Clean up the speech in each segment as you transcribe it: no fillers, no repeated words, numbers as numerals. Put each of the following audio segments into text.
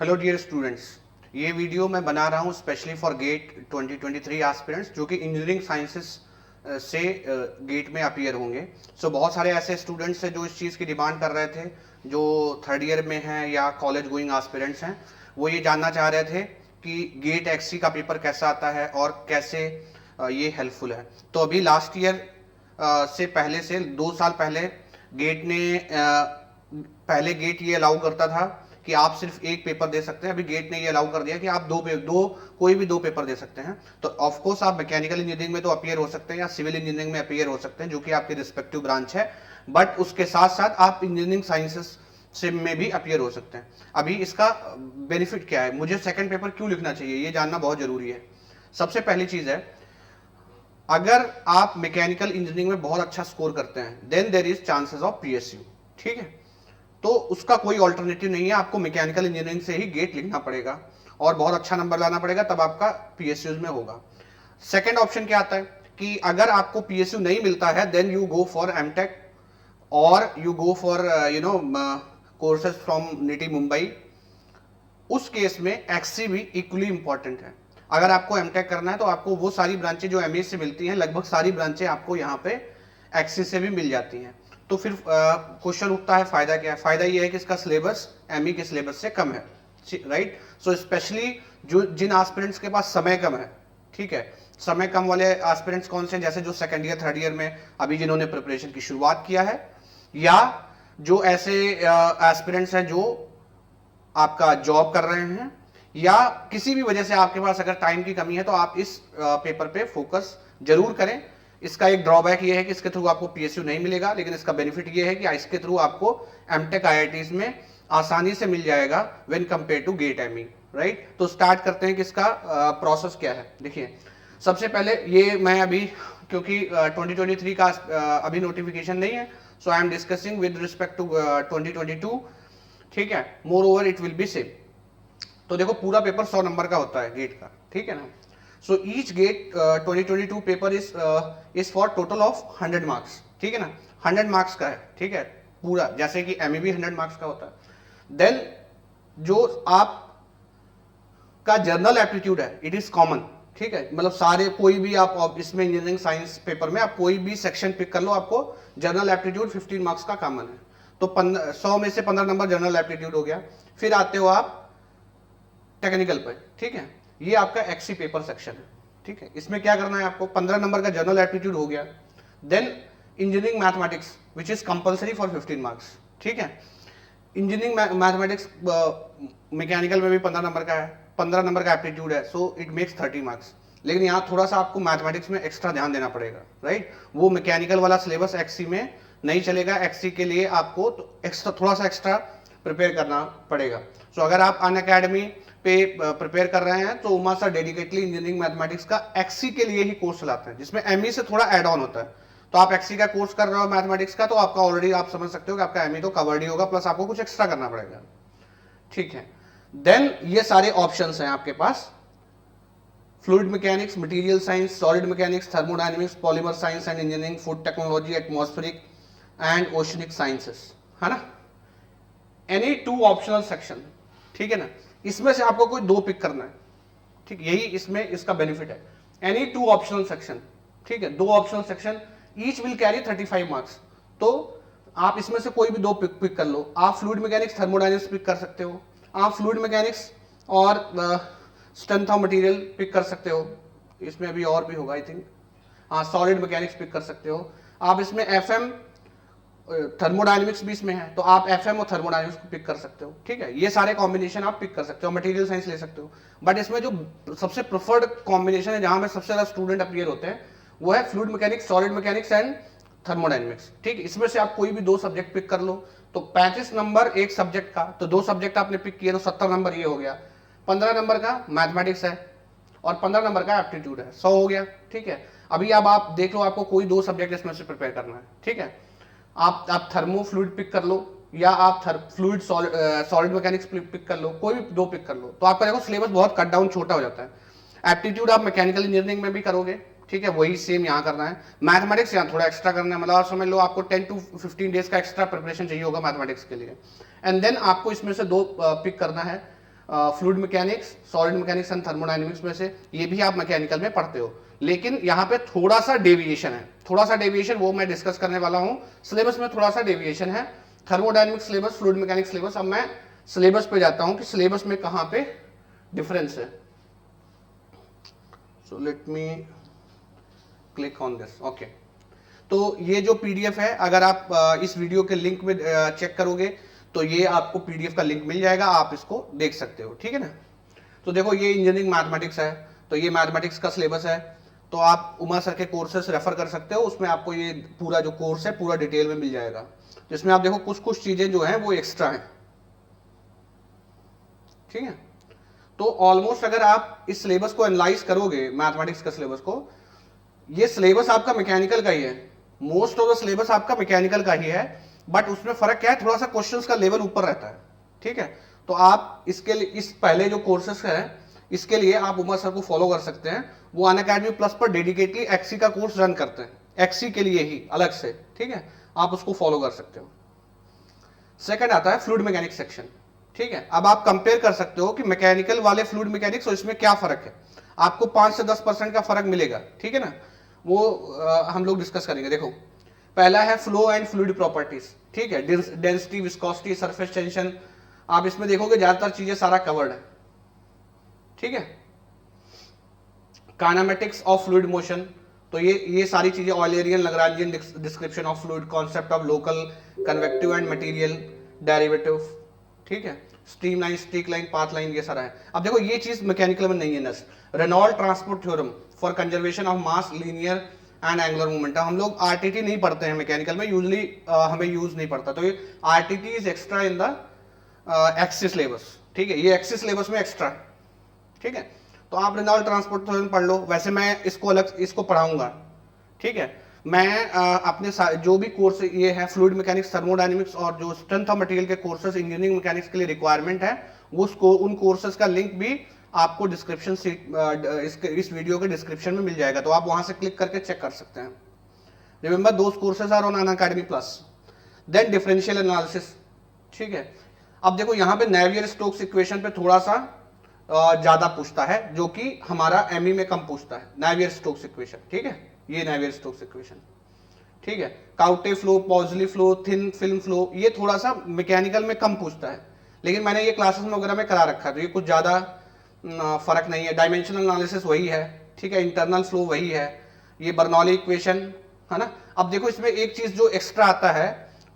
Hello dear students, ये video मैं बना रहा हूँ स्पेशली फॉर गेट 2023 एस्पिरेंट्स जो कि इंजीनियरिंग साइंसेस से गेट में अपीयर होंगे। सो बहुत सारे ऐसे स्टूडेंट्स हैं जो इस चीज़ की डिमांड कर रहे थे, जो थर्ड ईयर में हैं या कॉलेज गोइंग एस्पिरेंट्स हैं। वो ये जानना चाह रहे थे कि गेट एक्सी का पेपर कैसा आता है और कैसे ये हेल्पफुल है। तो अभी लास्ट ईयर से पहले से 2 साल पहले गेट ने पहले गेट ये अलाउ करता था कि आप सिर्फ एक पेपर दे सकते हैं। अभी गेट ने ये अलाउ कर दिया कि आप कोई भी दो पेपर दे सकते हैं। तो ऑफ कोर्स आप मैकेनिकल इंजीनियरिंग में तो अपीयर हो सकते हैं या सिविल इंजीनियरिंग में अपीयर हो सकते हैं, जो कि आपके रिस्पेक्टिव ब्रांच है, बट उसके साथ साथ आप इंजीनियरिंग साइंसेस से में भी अपीयर हो सकते हैं। अभी इसका बेनिफिट क्या है, मुझे सेकंड पेपर क्यों लिखना चाहिए, ये जानना बहुत जरूरी है। सबसे पहली चीज है, अगर आप मैकेनिकल इंजीनियरिंग में बहुत अच्छा स्कोर करते हैं then there is chances of PSU. ठीक है, तो उसका कोई ऑल्टरनेटिव नहीं है, आपको मैकेनिकल इंजीनियरिंग से ही गेट लिखना पड़ेगा और बहुत अच्छा नंबर लाना पड़ेगा, तब आपका पीएसयू में होगा। सेकंड ऑप्शन क्या आता है कि अगर आपको पीएसयू नहीं मिलता है then you go for MTech और you go for courses from NITIE Mumbai. उस केस में एक्सी भी इक्वली इंपॉर्टेंट है। अगर आपको एमटेक करना है तो आपको वो सारी ब्रांचें जो एमए से मिलती हैं, लगभग सारी ब्रांचें आपको यहाँ पे एक्सी से भी मिल जाती हैं। तो फिर क्वेश्चन उठता है, फायदा क्या है? फायदा ये है कि इसका सिलेबस एमई के सिलेबस से कम है, राइट। सो स्पेशली जो जिन एस्पिरेंट्स के पास समय कम है, ठीक है, समय कम वाले एस्पिरेंट्स कौन से, जैसे जो सेकंड ईयर थर्ड ईयर में अभी जिन्होंने प्रिपरेशन की शुरुआत किया है, या जो ऐसे एस्पिरेंट्स हैं जो आपका जॉब कर रहे हैं, या किसी भी वजह से आपके पास अगर टाइम की कमी है, तो आप इस पेपर पे फोकस जरूर करें। इसका एक ड्रॉबैक ये है कि इसके थ्रू आपको पीएसयू नहीं मिलेगा, लेकिन इसका बेनिफिट ये है कि इसके थ्रू आपको एमटेक आईआईटीज में आसानी से मिल जाएगा when compare to GATE ME, right. तो स्टार्ट करते हैं कि इसका प्रोसेस क्या है। देखिए, सबसे पहले ये मैं अभी क्योंकि 2023 का अभी नोटिफिकेशन नहीं है, so I am discussing with respect to 2022, ठीक है। Moreover it will be same. तो देखो, पूरा पेपर 100 नंबर का होता है गेट का, ठीक है ना। So each GATE 2022 paper is for total of 100 marks, ठीक है ना। 100 मार्क्स का है, ठीक है, पूरा, जैसे कि एमए भी 100 मार्क्स का होता है। देन जो आप का जर्नल एप्टीट्यूड है, इट इज कॉमन, ठीक है, मतलब सारे कोई भी आप इसमें इंजीनियरिंग साइंस पेपर में आप कोई भी सेक्शन पिक कर लो, आपको जर्नल एप्टीट्यूड 15 मार्क्स का कॉमन है। तो 100 में से 15 नंबर जर्नल एप्टीट्यूड हो गया। फिर आते हो आप टेक्निकल पर, ठीक है, ये आपका एक्सी पेपर सेक्शन है, ठीक है। इसमें क्या करना है आपको, 15 नंबर का जनरल एप्टीट्यूड हो गया। Then engineering mathematics which is compulsory for 15 marks, ठीक है। इंजीनियरिंग मैथमेटिक्स मैकेनिकल में भी 15 नंबर का है, 15 नंबर का एप्टीट्यूड है, सो इट मेक्स 30 मार्क्स। लेकिन यहाँ थोड़ा सा आपको मैथमेटिक्स में एक्स्ट्रा ध्यान देना पड़ेगा, राइट। वो मैकेनिकल वाला सिलेबस एक्सी में नहीं चलेगा, एक्सी के लिए आपको तो एक्स्ट्रा थोड़ा सा एक्स्ट्रा प्रिपेयर करना पड़ेगा। सो अगर आप अन अकेडमी पे प्रिपेयर कर रहे हैं तो Uma sir dedicatedly engineering mathematics का एक्सी के लिए ही कोर्स चलाते हैं, जिसमें एमई से थोड़ा एड ऑन होता है। तो आप एक्सी का कोर्स कर रहे हो मैथमेटिक्स का, तो आपका ऑलरेडी आप समझ सकते हो कि आपका एमई तो कवर्ड ही होगा, प्लस आपको कुछ एक्स्ट्रा करना पड़ेगा, ठीक है। देन ये सारे ऑप्शंस हैं आपके पास, fluid mechanics, material science, solid mechanics, thermodynamics, polymer science and engineering, food technology, atmospheric and oceanic sciences, है ना। एनी 2 ऑप्शनल सेक्शन, ठीक है ना। इसमें से आपको कोई 2 पिक करना है, ठीक, यही इसमें इसका बेनिफिट है। एनी 2 ऑप्शनल सेक्शन, ठीक है, 2 optional section each will carry 35 marks. तो आप इसमें से कोई भी 2 पिक कर लो। आप फ्लूइड मैकेनिक्स, थर्मोडायनेमिक्स पिक कर सकते हो, आप फ्लूइड मैकेनिक्स और स्ट्रेंथ ऑफ मटेरियल पिक कर सकते हो, इसमें अभी और भी होगा आई थिंक, हाँ, सॉलिड मैकेनिक्स पिक कर सकते हो। आप इसमें एफएम, थर्मोडायनेमिक्स भी इसमें है, तो आप एफएम और थर्मोडायनेमिक्स को पिक कर सकते हो, ठीक है। ये सारे कॉम्बिनेशन आप पिक कर सकते हो, मटेरियल साइंस ले सकते हो। बट इसमें जो सबसे प्रेफर्ड कॉम्बिनेशन है, जहां में सबसे ज्यादा स्टूडेंट अपीयर होते हैं, वो है fluid mechanics, solid mechanics and thermodynamics, ठीक। इसमें से आप कोई भी 2 सब्जेक्ट पिक कर लो, तो 35 नंबर एक सब्जेक्ट का, तो 2 सब्जेक्ट आपने पिक किए तो 70 नंबर ये हो गया। 15 नंबर का मैथमेटिक्स है और 15 नंबर का एप्टीट्यूड है, 100 हो गया, ठीक है। अभी अब आप देख लो, आपको कोई 2 सब्जेक्ट इसमें से प्रिपेयर करना है, ठीक है। आप थर्मो फ्लूइड पिक कर लो, या आप फ्लूइड सॉलिड मैकेनिक्स पिक कर लो, कोई भी 2 पिक कर लो, तो आपका देखो सिलेबस बहुत कट डाउन, छोटा हो जाता है। एप्टीट्यूड आप मैकेनिकल इंजीनियरिंग में भी करोगे, ठीक है, वही सेम यहाँ करना है। मैथमेटिक्स यहाँ थोड़ा एक्स्ट्रा करना है, मतलब आप समझ लो आपको 10 to 15 डेज का एक्स्ट्रा प्रिपरेशन चाहिए होगा मैथमेटिक्स के लिए। एंड देन आपको इसमें से 2 पिक करना है, fluid mechanics, solid mechanics and thermodynamics में से, ये भी आप मैकेनिकल में पढ़ते हो। लेकिन यहाँ पे थोड़ा सा डेविएशन है, थोड़ा सा डेविएशन, वो मैं डिस्कस करने वाला हूँ। सिलेबस में थोड़ा सा डेविएशन है, thermodynamics syllabus, fluid mechanics syllabus. अब मैं सिलेबस पे जाता हूँ कि सिलेबस में कहाँ पे डिफरेंस है। So let me click on this. Okay, तो ये जो पीडीएफ है, अगर आप इस वीडियो के लिंक में चेक करोगे तो ये आपको पीडीएफ का लिंक मिल जाएगा, आप इसको देख सकते हो, ठीक है ना। तो देखो ये इंजीनियरिंग मैथमेटिक्स है, तो ये मैथमेटिक्स का सिलेबस है, तो आप उमा सर के कोर्सेस रेफर कर सकते हो, उसमें आपको ये पूरा जो कोर्स है पूरा डिटेल में मिल जाएगा। जिसमें आप देखो कुछ कुछ चीजें जो हैं वो एक्स्ट्रा हैं, ठीक है। तो ऑलमोस्ट अगर आप इस सिलेबस को एनालाइज करोगे, मैथमेटिक्स का सिलेबस को, ये सिलेबस आपका मैकेनिकल का ही है, मोस्ट ऑफ द सिलेबस आपका मैकेनिकल का ही है, बट उसमें फर्क क्या है, थोड़ा सा क्वेश्चंस का लेवल ऊपर रहता है, ठीक है। तो आप इसके लिए, इस पहले जो कोर्सेस है, इसके लिए आप उमा सर को फॉलो कर सकते हैं। वो अनअकैडमी प्लस पर डेडिकेटली एक्सी का कोर्स रन करते हैं, एक्सी के लिए ही अलग से, ठीक है, आप उसको फॉलो कर सकते हो। सेकंड आता है फ्लूइड मैकेनिक्स सेक्शन, ठीक है। अब आप कंपेयर कर सकते हो कि मैकेनिकल वाले फ्लूइड मैकेनिक्स और इसमें क्या फर्क है, आपको 5 से 10% का फर्क मिलेगा, ठीक है ना। वो हम लोग डिस्कस करेंगे। देखो पहला है फ्लो एंड फ्लूइड प्रॉपर्टीज, ठीक है, डेंसिटी, विस्कोसिटी, सरफेस टेंशन, आप इसमें देखोगे ज्यादातर चीजें सारा कवर्ड है, ठीक है। काइनेमेटिक्स ऑफ फ्लूइड मोशन, तो ये सारी चीजें, Eulerian Lagrangian description of fluid, concept of local convective and material derivative, ठीक है, stream line, streak line, path line, ये सारा है। अब देखो ये चीज मैकेनिकल में नहीं है नस। Reynold transport theorem for conservation of mass, linear and angular momentum, हम लोग आरटीटी नहीं पढ़ते हैं मैकेनिकल में, यूजली हमें यूज नहीं पड़ता, तो ये RTT is extra in the axis syllabus, ठीक है, ये एक्सिस सिलेबस में एक्स्ट्रा, ठीक है। तो आप रेनॉल्ड ट्रांसपोर्ट थ्योरम पढ़ लो, वैसे मैं इसको अलग इसको पढ़ाऊंगा, ठीक है। मैं अपने जो भी कोर्स ये है फ्लूइड मैकेनिक्स, थर्मोडायनेमिक्स और जो स्ट्रेंथ ऑफ मटेरियल के कोर्सेज इंजीनियरिंग मैकेनिक्स के लिए रिक्वायरमेंट है, वो उन कोर्सेज का लिंक भी आपको डिस्क्रिप्शन से इस वीडियो के डिस्क्रिप्शन में मिल जाएगा, तो आप वहां से क्लिक करके चेक कर सकते हैं। Remember those courses are on Unacademy plus. Then differential analysis, ठीक है। अब देखो यहाँ पे नेवियर स्टोक्स इक्वेशन पे थोड़ा सा ज्यादा पूछता है, जो कि हमारा एमई में कम पूछता है, नेवियर स्टोक्स इक्वेशन, ठीक है, ये नेवियर स्टोक्स इक्वेशन, ठीक है। Couette flow, Poiseuille flow, thin film flow, ये थोड़ा सा मैकेनिकल में कम पूछता है, लेकिन मैंने ये क्लासेस में वगैरह में करा रखा है, तो ये कुछ ज्यादा फर्क नहीं है। डायमेंशनल एनालिसिस वही है, ठीक है, इंटरनल फ्लो वही है, ये बर्नौली इक्वेशन है ना। अब देखो इसमें एक चीज जो एक्स्ट्रा आता है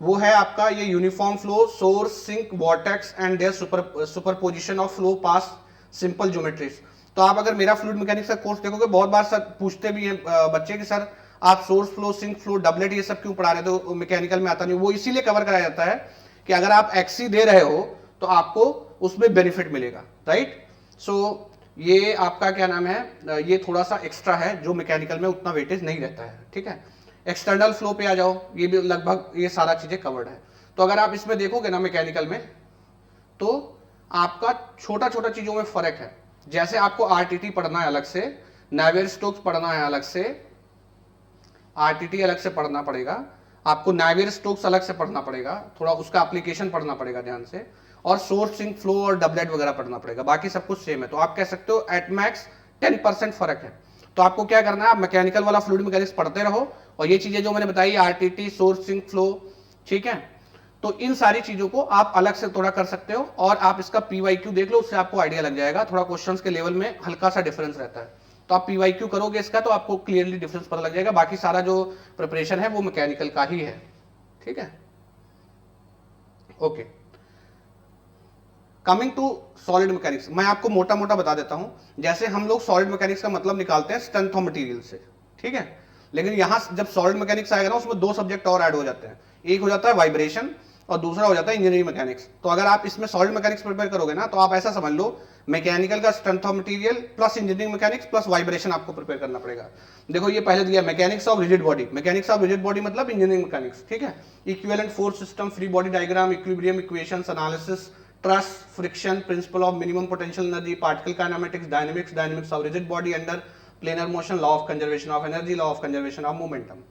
वो है आपका ये uniform flow, source, sink, vortex and their superposition of flow past simple geometries. तो आप अगर मेरा फ्लूइड मैकेनिक्स का कोर्स देखोगे, बहुत बार सर पूछते भी हैं बच्चे कि सर आप source flow, sink flow, doublet ये सब क्यों पढ़ा रहे हो, तो मैकेनिकल में आता नहीं। वो इसीलिए कवर कराया जाता है कि अगर आप एक्सी दे रहे हो तो आपको उसमें बेनिफिट मिलेगा, राइट। सो ये आपका क्या नाम है, ये थोड़ा सा एक्स्ट्रा है जो मैकेनिकल में उतना वेटेज नहीं रहता है, ठीक है। एक्सटर्नल फ्लो पे आ जाओ, ये भी लगभग ये सारा चीजें कवर्ड है। तो अगर आप इसमें देखोगे ना मैकेनिकल में, तो आपका छोटा छोटा चीजों में फर्क है। जैसे आपको आरटीटी पढ़ना है अलग से, नेवियर स्टोक्स पढ़ना है अलग से, आरटीटी अलग से पढ़ना पड़ेगा आपको, नेवियर स्टोक्स अलग से पढ़ना पड़ेगा, थोड़ा उसका एप्लीकेशन पढ़ना पड़ेगा ध्यान से, और सोर्स, सिंक, फ्लो और डबलेट वगैरह पढ़ना पड़ेगा, बाकी सब कुछ सेम है। तो आप कह सकते हो एट मैक्स 10% फर्क है। तो आपको क्या करना है, आप मैकेनिकल वाला फ्लूइड मैकेनिक्स पढ़ते रहो, और ये चीजें जो मैंने बताई, आरटीटी, सोर्स, सिंक, फ्लो, ठीक है, तो इन सारी चीजों को आप अलग से थोड़ा कर सकते हो, और आप इसका पीवाईक्यू देख लो, उससे आपको आइडिया लग जाएगा, थोड़ा क्वेश्चंस के लेवल में हल्का सा डिफरेंस रहता है। तो आप पीवाईक्यू करोगे इसका, तो आपको क्लियरली डिफरेंस पता लग जाएगा। बाकी सारा जो प्रिपरेशन है वो मैकेनिकल का ही है, ठीक है, okay. Coming to solid mechanics, मैं आपको मोटा मोटा बता देता हूं। जैसे हम लोग सॉलिड मैकेनिक्स का मतलब निकालते हैं स्ट्रेंथ ऑफ मटेरियल से, ठीक है, लेकिन यहां जब सॉलिड मैकेनिक्स आएगा ना, उसमें 2 सब्जेक्ट और ऐड हो जाते हैं, एक हो जाता है वाइब्रेशन और दूसरा हो जाता है इंजीनियरिंग मैकेनिक्स। तो अगर आप इसमें सॉलिड मैकेनिक्स प्रिपेयर करोगे ना, तो आप ऐसा समझ लो मैकेनिकल का strength of material plus engineering mechanics plus vibration आपको प्रिपेयर करना पड़ेगा। देखो ये पहले दिया mechanics of rigid body, mechanics of rigid body मतलब इंजीनियरिंग मैकेनिक्स, ठीक है। Equivalent force system, free body diagram, equilibrium equations, analysis, truss, friction, principle of minimum potential energy, particle kinematics, dynamics, dynamics of rigid body under planar motion, law of conservation of energy, law of conservation of momentum,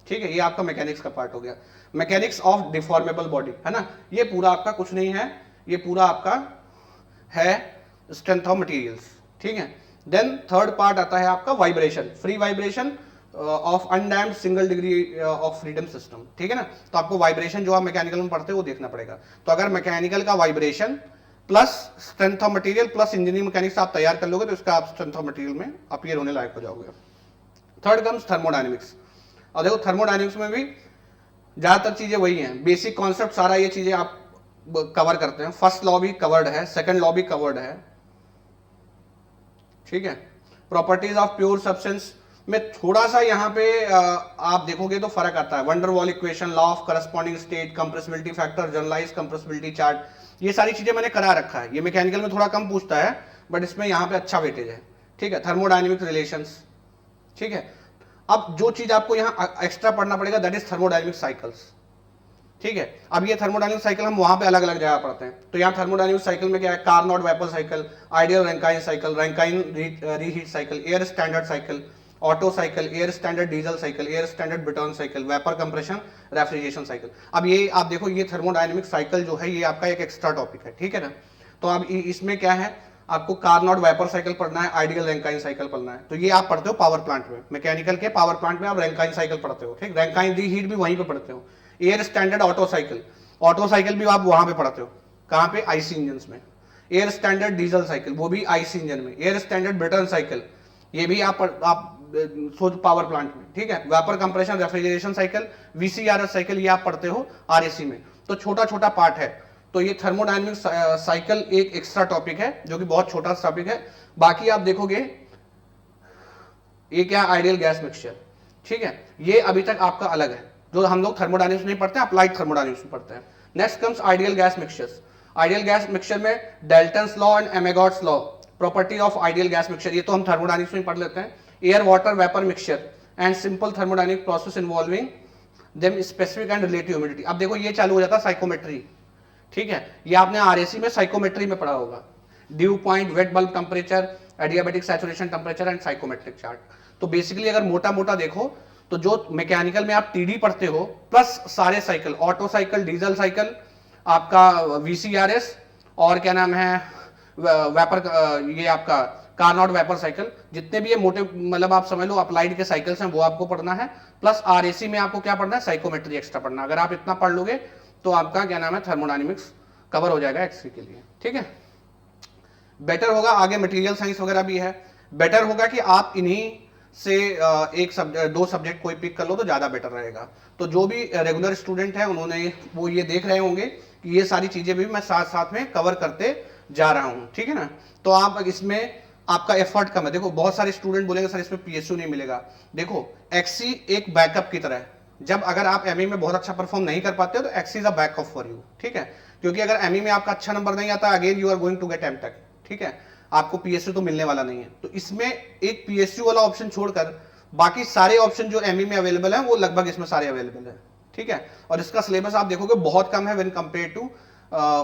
ठीक है। ये आपका mechanics का part हो गया। Mechanics of deformable body है ना, ये पूरा आपका कुछ नहीं है, ये पूरा आपका है स्ट्रेंथ ऑफ मटेरियल्स, ठीक है। देन थर्ड पार्ट आता है आपका vibration, free vibration of undamped single degree of freedom system, ठीक है ना। तो आपको वाइब्रेशन जो आप मैकेनिकल में पढ़ते हो वो देखना पड़ेगा। तो अगर मैकेनिकल का vibration plus strength of material plus engineering mechanics आप तैयार कर लोगे तो इसका आप स्ट्रेंथ ऑफ मटेरियल में अपीयर होने लायक हो जाओगे। Third comes thermodynamics. और देखो थर्मोडायनेमिक्स में भी ज्यादातर चीजें वही हैं, बेसिक कॉन्सेप्ट सारा ये चीजें आप कवर करते हैं। फर्स्ट लॉ भी कवर्ड है, सेकंड लॉ भी कवर्ड है, ठीक है। प्रॉपर्टीज ऑफ प्योर सब्सटेंस में थोड़ा सा यहाँ पे आप देखोगे तो फर्क आता है। Van der Waals equation, law of corresponding state, compressibility factor, generalize compressibility chart, ये सारी चीजें मैंने करा रखा है। ये मैकेनिकल में थोड़ा कम पूछता है बट इसमें यहाँ पे अच्छा वेटेज है, ठीक है। थर्मोडायनेमिक रिलेशंस, ठीक है। अब जो चीज आपको यहाँ एक्स्ट्रा पढ़ना पड़ेगा दैट इज थर्मोडायनेमिक साइकिल्स, ठीक है। अब ये थर्मोडायनेमिक साइकिल हम वहां पे अलग अलग जगह पढ़ते हैं। तो यहाँ थर्मोडायनेमिक साइकिल में क्या है, Carnot vapour cycle, ideal Rankine cycle, Rankine reheat cycle, air standard cycle, auto cycle, air standard diesel cycle, air standard Brayton cycle, vapour compression, refrigeration cycle. अब ये आप देखो ये थर्मोडायनेमिक साइकिल जो है ये आपका एक एक्स्ट्रा टॉपिक है, ठीक है ना। तो अब इसमें क्या है, आपको कार्नोट वेपर साइकिल पढ़ना है, आइडियल रैंकाइन साइकिल पढ़ना है। तो ये आप पढ़ते हो पावर प्लांट में, मैकेनिकल के पावर प्लांट में आप रैंकाइन साइकिल पढ़ते हो, ठीक। रैंकाइन रीहीट भी वहीं पे पढ़ते हो। एयर स्टैंडर्ड ऑटो साइकिल भी आप वहां पे पढ़ते हो, कहां पे, आईसी इंजन में। एयर स्टैंडर्ड डीजल साइकिल वो भी आईसी इंजन में। एयर स्टैंडर्ड ब्रेटन साइकिल ये भी आप सोच पावर प्लांट में, ठीक है। Vapour compression refrigeration cycle, VCRS cycle ये आप पढ़ते हो आरएसी में। तो छोटा छोटा पार्ट है। तो ये थर्मोडायनेमिक साइकिल एक एक्स्ट्रा टॉपिक है जो कि बहुत छोटा टॉपिक है। बाकी आप देखोगे ये क्या, आइडियल गैस मिक्सचर, ठीक है। ये अभी तक आपका अलग है, जो हम लोग थर्मोडायनेमिक्स नहीं पढ़ते हैं, अप्लाइड थर्मोडायनेमिक्स में पढ़ते हैं। Next comes ideal gas mixtures. Ideal gas mixture में Dalton's law and Amagat's law, property of ideal gas mixture, ये तो हम थर्मोडायनेमिक्स में पढ़ लेते हैं। Air water vapour mixture and simple thermodynamic process involving them specific and relative humidity. अब देखो ये चालू हो जाता है साइकोमेट्री, ठीक है। ये आपने आरएसी में साइकोमेट्री में पढ़ा होगा, dew point, wet bulb temperature, adiabatic saturation temperature and psychrometric chart. तो बेसिकली अगर मोटा मोटा देखो तो जो मैकेनिकल में आप टीडी पढ़ते हो प्लस सारे cycle, auto cycle, diesel cycle, आपका वीसीआरएस और क्या नाम है वेपर, ये आपका कार्नोट वेपर साइकिल, जितने भी ये मोटे मतलब आप समझ लो अप्लाइड के साइकिल्स हैं वो आपको पढ़ना है। प्लस आरएसी में आपको क्या पढ़ना है, साइकोमेट्री एक्स्ट्रा पढ़ना। अगर आप इतना पढ़ लोगे तो आपका क्या नाम है थर्मोडायनेमिक्स कवर हो जाएगा एक्सरी के लिए, ठीक है। बेटर होगा, आगे मटेरियल साइंस वगैरह भी है, बेटर होगा कि आप इन्हीं से एक सब्जेक्ट, दो सब्जेक्ट कोई पिक कर लो तो ज्यादा बेटर रहेगा। तो जो भी रेगुलर स्टूडेंट है उन्होंने वो ये देख रहे होंगे कि ये सारी चीजें भी मैं साथ साथ में कवर करते जा रहा हूं, ठीक है ना। तो आप इसमें आपका एफर्ट कम है। देखो बहुत सारे स्टूडेंट बोलेंगे सर इसमें पीएसयू नहीं मिलेगा। देखो एक्सी एक बैकअप की तरह है। जब अगर आप एमई में बहुत अच्छा परफॉर्म नहीं कर पाते हो तो XE is a backup for you, ठीक है। क्योंकि अगर एमई में आपका अच्छा नंबर नहीं आता again you are going to get MTech, ठीक है। आपको पीएसयू तो मिलने वाला नहीं है। तो इसमें एक पीएसयू वाला ऑप्शन छोड़कर बाकी सारे ऑप्शन जो एमई में अवेलेबल है वो लगभग इसमें सारे अवेलेबल है, ठीक है। और इसका सिलेबस आप देखोगे बहुत कम है when compare to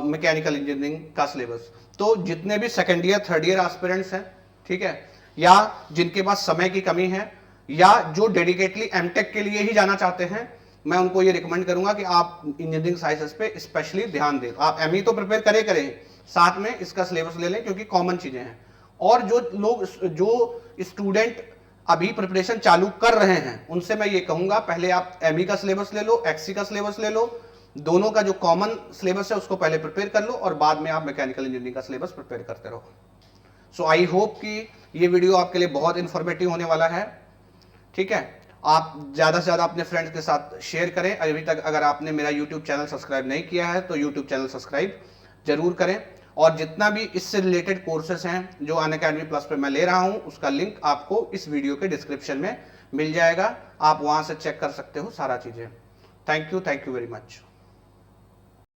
mechanical engineering का सिलेबस। तो जितने भी second year third year aspirants हैं, ठीक है, या जिनके पास समय की कमी है या जो डेडिकेटली एमटेक के लिए ही जाना चाहते हैं, मैं उनको ये रिकमेंड करूंगा कि आप इंजीनियरिंग साइंसेस पे स्पेशली ध्यान दें। आप एमई तो प्रिपेयर करें, साथ में इसका सिलेबस ले लें क्योंकि कॉमन चीजें हैं। और जो स्टूडेंट अभी प्रिपरेशन चालू कर रहे हैं उनसे मैं ये कहूंगा पहले आप एमई का सिलेबस ले लो, एक्सी का सिलेबस ले लो, दोनों का जो कॉमन सिलेबस है उसको पहले प्रिपेयर कर लो और बाद में आप मैकेनिकल इंजीनियरिंग का सिलेबस प्रिपेयर करते रहो। सो आई होप कि ये वीडियो आपके लिए बहुत इंफॉर्मेटिव होने वाला है, ठीक है। आप ज्यादा से ज्यादा अपने फ्रेंड्स के साथ शेयर करें। अभी तक अगर आपने मेरा यूट्यूब चैनल सब्सक्राइब नहीं किया है तो यूट्यूब चैनल सब्सक्राइब जरूर करें। और जितना भी इससे रिलेटेड कोर्सेस हैं जो अनअकैडमी प्लस पे मैं ले रहा हूं उसका लिंक आपको इस वीडियो के डिस्क्रिप्शन में मिल जाएगा, आप वहां से चेक कर सकते हो सारा चीजें। Thank you very much.